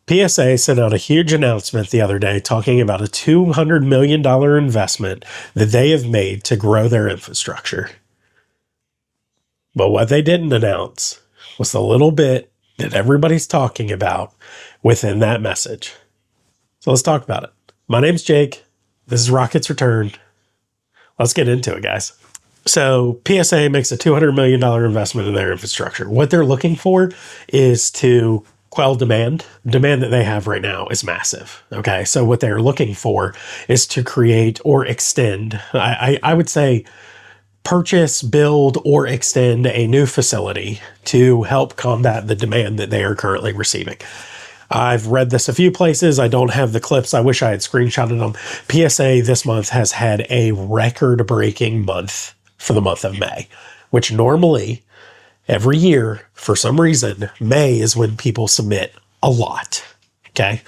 PSA sent out a huge announcement the other day talking about a $200 million investment that they have made to grow their infrastructure. But what they didn't announce was the little bit that everybody's talking about within that message. So let's talk about it. My name's Jake. This is Rocket's Return. Let's get into it, guys. So PSA makes a $200 million investment in their infrastructure. What they're looking for is to quell demand. Demand that they have right now is massive. Okay. So what they're looking for is to create or extend, I would say, purchase, build, or extend a new facility to help combat the demand that they are currently receiving. I've read this a few places. I don't have the clips. I wish I had screenshotted them. PSA this month has had a record-breaking month for the month of May, which normally every year, for some reason, May is when people submit a lot. Okay.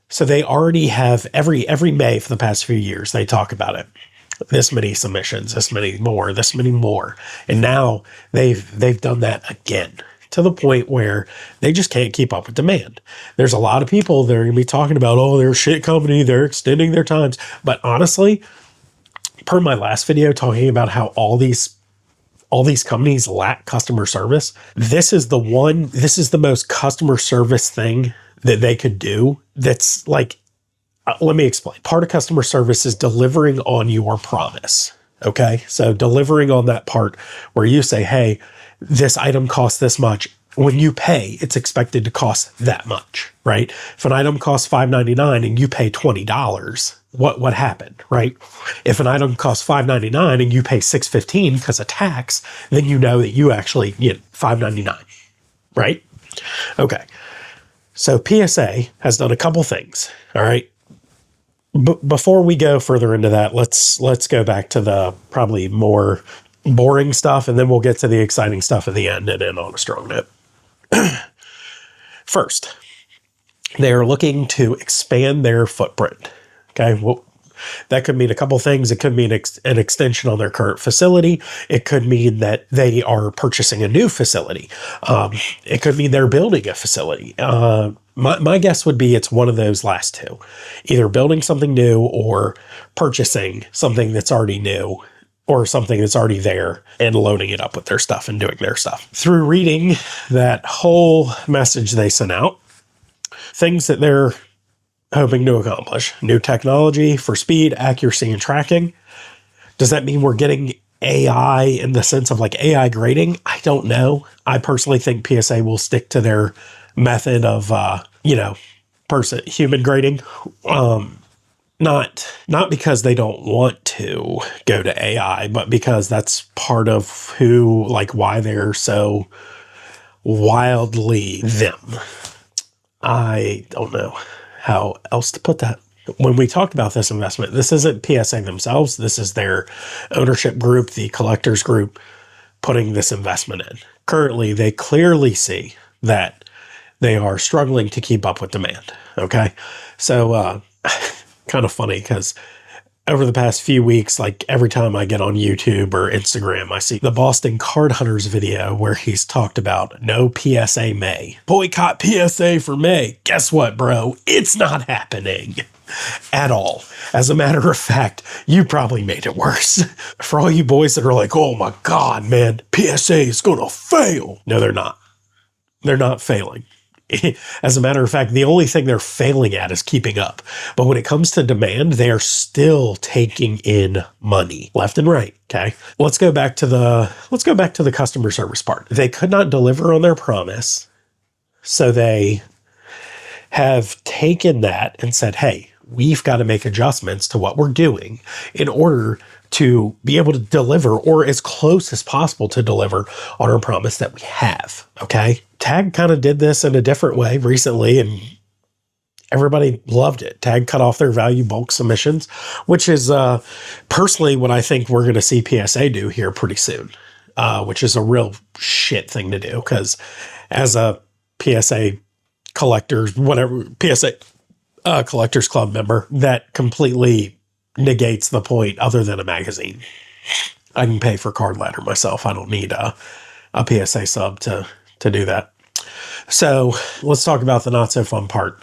So they already have every May for the past few years, they talk about it. This many submissions, this many more. And now they've done that again to the point where they just can't keep up with demand. There's a lot of people that are going to be talking about, oh, they're a shit company, they're extending their times. But honestly, per my last video talking about how all these companies lack customer service, this is the most customer service thing that they could do. That's like, let me explain. Part of customer service is delivering on your promise. Okay. So delivering on that part where you say, hey, this item costs this much. When you pay, it's expected to cost that much, right? If an item costs $5.99 and you pay $20, what happened, right? If an item costs $5.99 and you pay $6.15 because of tax, then you know that you actually get $5.99, right? Okay. So PSA has done a couple things, all right? Before we go further into that, let's go back to the probably more boring stuff, and then we'll get to the exciting stuff at the end and end on a strong note. First, they're looking to expand their footprint. Okay, well, that could mean a couple things. It could mean an extension on their current facility. It could mean that they are purchasing a new facility. It could mean they're building a facility. My guess would be it's one of those last two, either building something new or purchasing something that's already new or something that's already there and loading it up with their stuff and doing their stuff. Through reading that whole message they sent out, things that they're hoping to accomplish: new technology for speed, accuracy, and tracking. Does that mean we're getting AI in the sense of like AI grading? I don't know. I personally think PSA will stick to their method of, human grading. Not because they don't want to go to AI, but because that's part of why they're so wildly them. I don't know how else to put that. When we talked about this investment, this isn't PSA themselves. This is their ownership group, the collectors group, putting this investment in. Currently, they clearly see that they are struggling to keep up with demand. Okay. So, kind of funny because over the past few weeks, like every time I get on YouTube or Instagram, I see the Boston Card Hunters video where he's talked about no PSA May. Boycott PSA for May. Guess what, bro? It's not happening at all. As a matter of fact, you probably made it worse. For all you boys that are like, oh my God, man, PSA is going to fail. No, they're not. They're not failing. As a matter of fact, the only thing they're failing at is keeping up. But when it comes to demand, they are still taking in money left and right. Okay. Let's go back to the customer service part. They could not deliver on their promise. So they have taken that and said, hey, we've got to make adjustments to what we're doing in order to be able to deliver, or as close as possible to deliver on our promise that we have. Okay. Tag kind of did this in a different way recently, and everybody loved it. Tag cut off their value bulk submissions, which is personally what I think we're going to see PSA do here pretty soon, which is a real shit thing to do, because as a PSA collectors, PSA collectors club member, that completely negates the point other than a magazine. I can pay for Card Ladder myself. I don't need a PSA sub to do that. So let's talk about the not so fun part,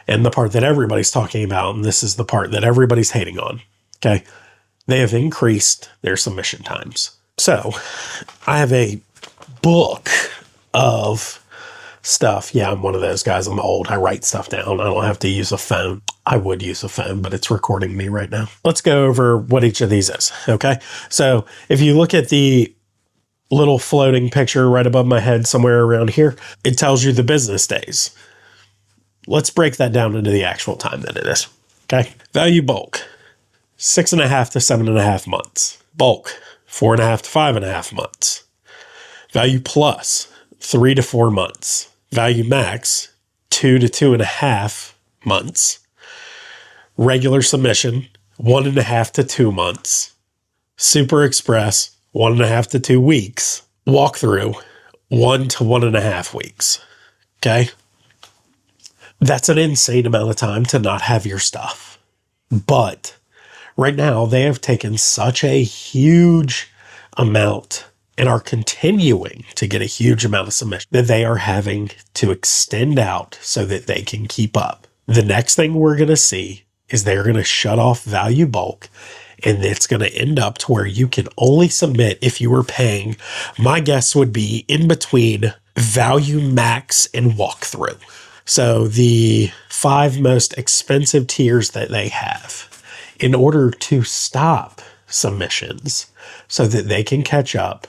and the part that everybody's talking about. And this is the part that everybody's hating on. Okay. They have increased their submission times. So I have a book of stuff. Yeah, I'm one of those guys. I'm old. I write stuff down. I don't have to use a phone. I would use a phone, but it's recording me right now. Let's go over what each of these is. Okay. So if you look at the little floating picture right above my head, somewhere around here, it tells you the business days. Let's break that down into the actual time that it is. Okay. Value bulk, 6.5 to 7.5 months. Bulk, 4.5 to 5.5 months. Value plus, 3 to 4 months. Value max, 2 to 2.5 months. Regular submission, 1.5 to 2 months. Super express, 1.5 to 2 weeks. Walkthrough, 1 to 1.5 weeks. Okay. That's an insane amount of time to not have your stuff. But right now, they have taken such a huge amount and are continuing to get a huge amount of submission that they are having to extend out so that they can keep up. The next thing we're going to see is they're going to shut off value bulk, and it's going to end up to where you can only submit if you were paying, my guess would be in between value max and walkthrough. So the 5 most expensive tiers that they have, in order to stop submissions so that they can catch up,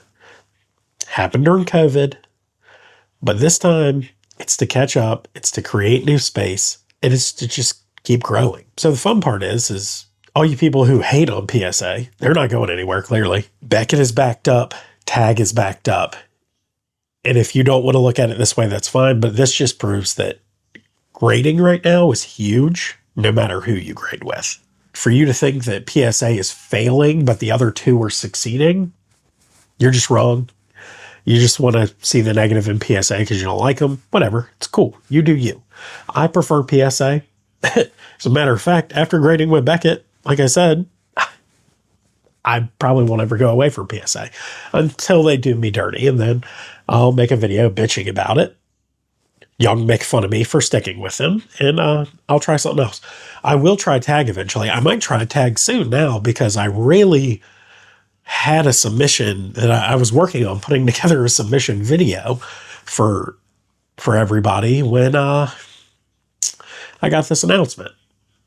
happened during COVID, but this time it's to catch up, it's to create new space, and it's to just keep growing. So the fun part is all you people who hate on PSA, they're not going anywhere, clearly. Beckett is backed up, Tag is backed up. And if you don't want to look at it this way, that's fine, but this just proves that grading right now is huge, no matter who you grade with. For you to think that PSA is failing, but the other two are succeeding, you're just wrong. You just want to see the negative in PSA because you don't like them. Whatever. It's cool. You do you. I prefer PSA. As a matter of fact, after grading with Beckett, like I said, I probably won't ever go away from PSA until they do me dirty. And then I'll make a video bitching about it. Y'all can make fun of me for sticking with them, and I'll try something else. I will try Tag eventually. I might try Tag soon now because I really had a submission that I was working on putting together a submission video for everybody when I got this announcement.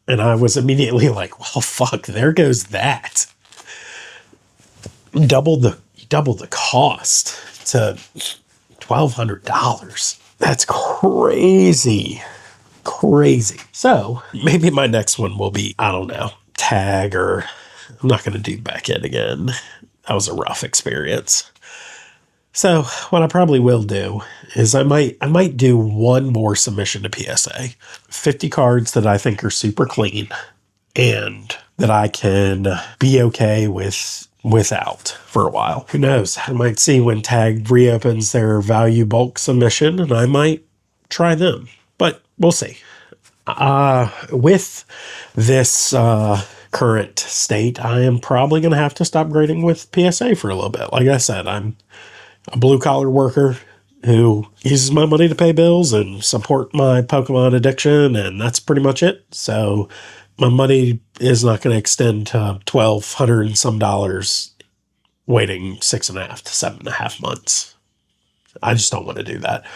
And I was immediately like, well, fuck, there goes that. Doubled the cost to $1,200. That's crazy. Crazy. So maybe my next one will be, I don't know, Tag, or I'm not going to do Beckett again. That was a rough experience. So what I probably will do is I might do one more submission to PSA. 50 cards that I think are super clean and that I can be okay without for a while. Who knows? I might see when Tag reopens their value bulk submission, and I might try them. But we'll see. With this current state, I am probably going to have to stop grading with PSA for a little bit. Like I said, I'm a blue-collar worker who uses my money to pay bills and support my Pokemon addiction, and that's pretty much it. So my money is not going to extend to $1,200 and some dollars waiting 6.5 to 7.5 months. I just don't want to do that.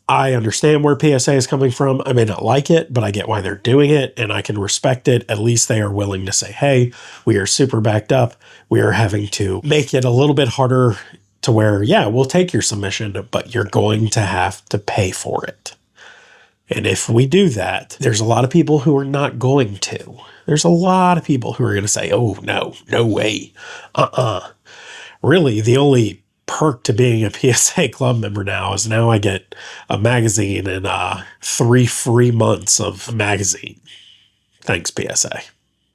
I understand where PSA is coming from. I may not like it, but I get why they're doing it, and I can respect it. At least they are willing to say, hey, we are super backed up. We are having to make it a little bit harder to where, yeah, we'll take your submission, but you're going to have to pay for it. And if we do that, there's a lot of people who are not going to. There's a lot of people who are going to say, oh, no way. Really, the only perk to being a PSA club member now is now I get a magazine and 3 free months of a magazine. Thanks, PSA.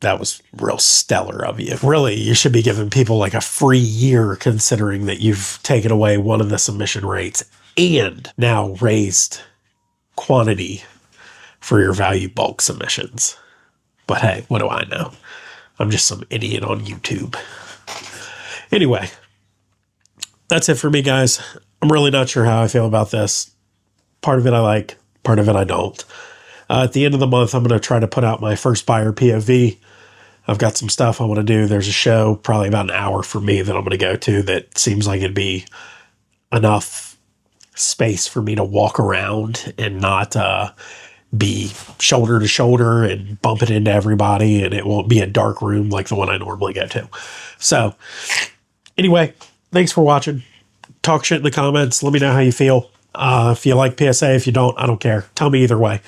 That was real stellar of you. Really, you should be giving people like a free year considering that you've taken away one of the submission rates and now raised quantity for your value bulk submissions. But hey, what do I know? I'm just some idiot on YouTube. Anyway, that's it for me, guys. I'm really not sure how I feel about this. Part of it I like, part of it I don't. At the end of the month, I'm going to try to put out my first buyer POV. I've got some stuff I want to do. There's a show, probably about an hour for me, that I'm going to go to that seems like it'd be enough space for me to walk around and not be shoulder to shoulder and bumping into everybody, and it won't be a dark room like the one I normally go to. So anyway, thanks for watching. Talk shit in the comments. Let me know how you feel. If you like PSA, if you don't, I don't care. Tell me either way.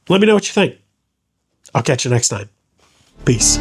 Let me know what you think. I'll catch you next time. Peace.